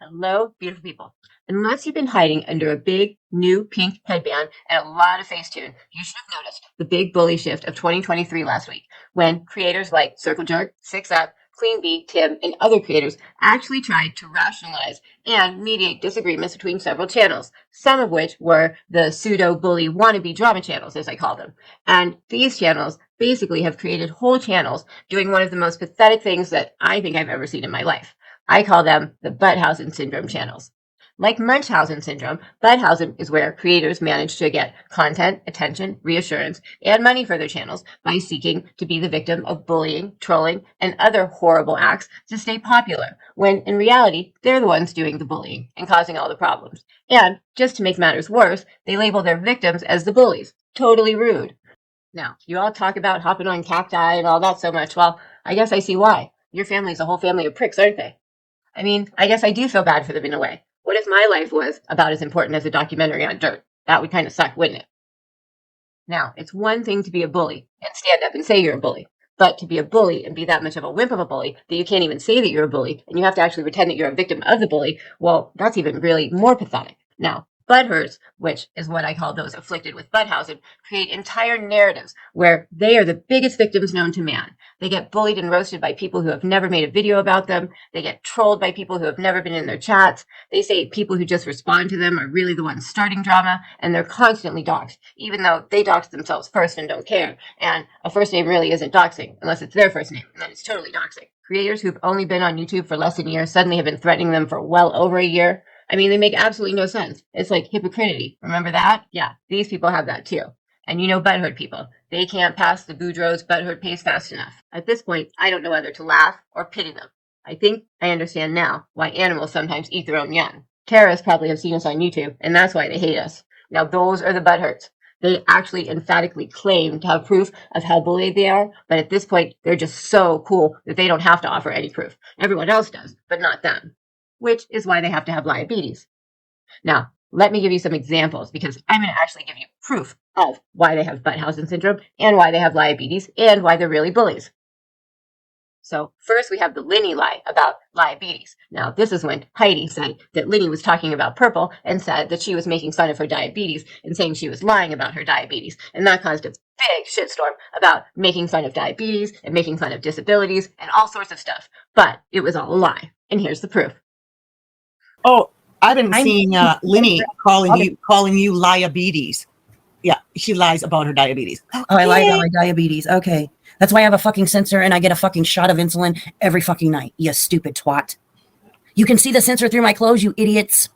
Hello, beautiful people. Unless you've been hiding under a big, new pink headband and a lot of Facetune, you should have noticed the big bully shift of 2023 last week, when creators like Circle Jerk, 6up, Queen Bee, Tim, and other creators actually tried to rationalize and mediate disagreements between several channels, some of which were the pseudo-bully wannabe drama channels, as I call them. And these channels basically have created whole channels doing one of the most pathetic things that I think I've ever seen in my life. I call them the Butthausen syndrome channels. Like Munchausen syndrome, Butthausen is where creators manage to get content, attention, reassurance, and money for their channels by seeking to be the victim of bullying, trolling, and other horrible acts to stay popular, when in reality, they're the ones doing the bullying and causing all the problems. And just to make matters worse, they label their victims as the bullies. Totally rude. Now, you all talk about hopping on cacti and all that so much. Well, I guess I see why. Your family's a whole family of pricks, aren't they? I mean, I guess I do feel bad for them in a way. What if my life was about as important as a documentary on dirt? That would kind of suck, wouldn't it? Now, it's one thing to be a bully and stand up and say you're a bully, but to be a bully and be that much of a wimp of a bully that you can't even say that you're a bully and you have to actually pretend that you're a victim of the bully, well, that's even really more pathetic. Now, butthurts, which is what I call those afflicted with Butthausen, create entire narratives where they are the biggest victims known to man. They get bullied and roasted by people who have never made a video about them. They get trolled by people who have never been in their chats. They say people who just respond to them are really the ones starting drama, and they're constantly doxxed, even though they dox themselves first and don't care. And a first name really isn't doxing, unless it's their first name, and then it's totally doxing. Creators who've only been on YouTube for less than a year suddenly have been threatening them for well over a year. I mean, they make absolutely no sense. It's like hypocridity. Remember that? Yeah, these people have that too. And you know butthurt people. They can't pass the Boudreaux's butthurt pace fast enough. At this point, I don't know whether to laugh or pity them. I think I understand now why animals sometimes eat their own young. Terrorists probably have seen us on YouTube, and that's why they hate us. Now, those are the butthurts. They actually emphatically claim to have proof of how bullied they are, but at this point, they're just so cool that they don't have to offer any proof. Everyone else does, but not them. Which is why they have to have liabetes. Now, let me give you some examples, because I'm going to actually give you proof of why they have Butthausen syndrome and why they have liabetes and why they're really bullies. So first we have the Linny lie about liabetes. Now, this is when Heidi said that Linny was talking about purple and said that she was making fun of her diabetes and saying she was lying about her diabetes. And that caused a big shitstorm about making fun of diabetes and making fun of disabilities and all sorts of stuff. But it was all a lie. And here's the proof. Oh, I've been seeing Linny calling you liabetes. Yeah, she lies about her diabetes. Okay. Oh, I lie about my diabetes. Okay. That's why I have a fucking sensor and I get a fucking shot of insulin every fucking night. You stupid twat. You can see the sensor through my clothes, you idiots.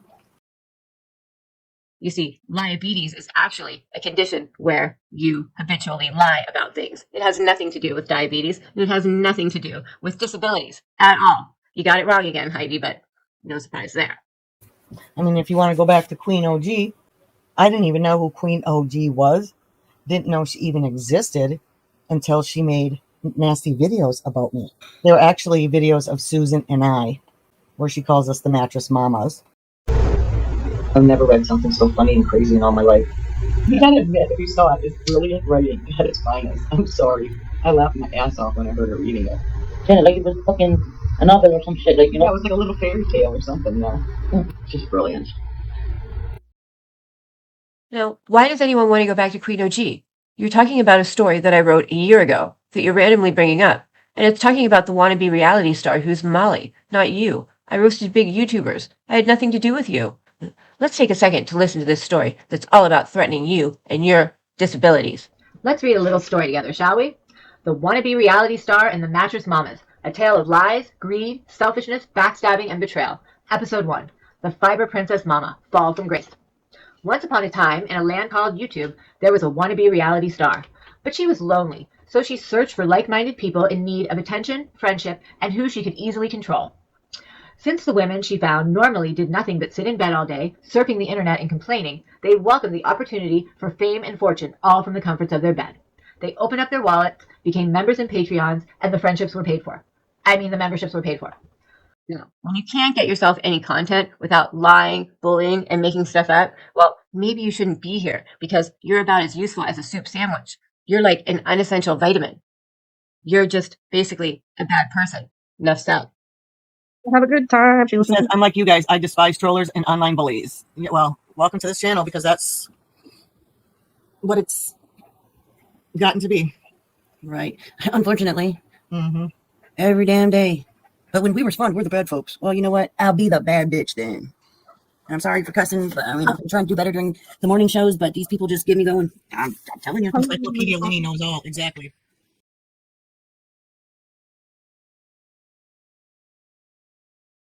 You see, liabetes is actually a condition where you habitually lie about things. It has nothing to do with diabetes, and it has nothing to do with disabilities at all. You got it wrong again, Heidi, but no surprise there. I mean, if you want to go back to Queen OG, I didn't even know who Queen OG was. Didn't know she even existed until she made nasty videos about me. They were actually videos of Susan and I, where she calls us the mattress mamas. I've never read something so funny and crazy in all my life. You gotta admit, if you saw it, it's brilliant writing at its finest. I'm sorry. I laughed my ass off when I heard her reading it. Yeah, like it was fucking a novel or some shit, like, you know? Yeah, it was like a little fairy tale or something, Just brilliant. Now, why does anyone want to go back to Queen OG? You're talking about a story that I wrote a year ago that you're randomly bringing up. And it's talking about the wannabe reality star who's Molly, not you. I roasted big YouTubers. I had nothing to do with you. Let's take a second to listen to this story that's all about threatening you and your disabilities. Let's read a little story together, shall we? The Wannabe Reality Star and the Mattress Mamas. A tale of lies, greed, selfishness, backstabbing, and betrayal. Episode 1. The Fiber Princess Mama. Fall from Grace. Once upon a time, in a land called YouTube, there was a wannabe reality star. But she was lonely, so she searched for like-minded people in need of attention, friendship, and who she could easily control. Since the women she found normally did nothing but sit in bed all day, surfing the internet and complaining, they welcomed the opportunity for fame and fortune, all from the comforts of their bed. They opened up their wallets, became members in Patreons, and the friendships were paid for. The memberships were paid for. No. When you can't get yourself any content without lying, bullying, and making stuff up, well, maybe you shouldn't be here because you're about as useful as a soup sandwich. You're like an unessential vitamin. You're just basically a bad person. Enough said. Have a good time. She She listens says, I'm like you guys. I despise trollers and online bullies. Yeah, well, welcome to this channel because that's what it's gotten to be. Right. Unfortunately, Mm-hmm. every damn day. But when we respond, we're the bad folks. Well, you know what? I'll be the bad bitch then. And I'm sorry for cussing, but I mean, I'm trying to do better during the morning shows, but these people just get me going. I'm telling you. Encyclopedia Winnie knows all. Exactly.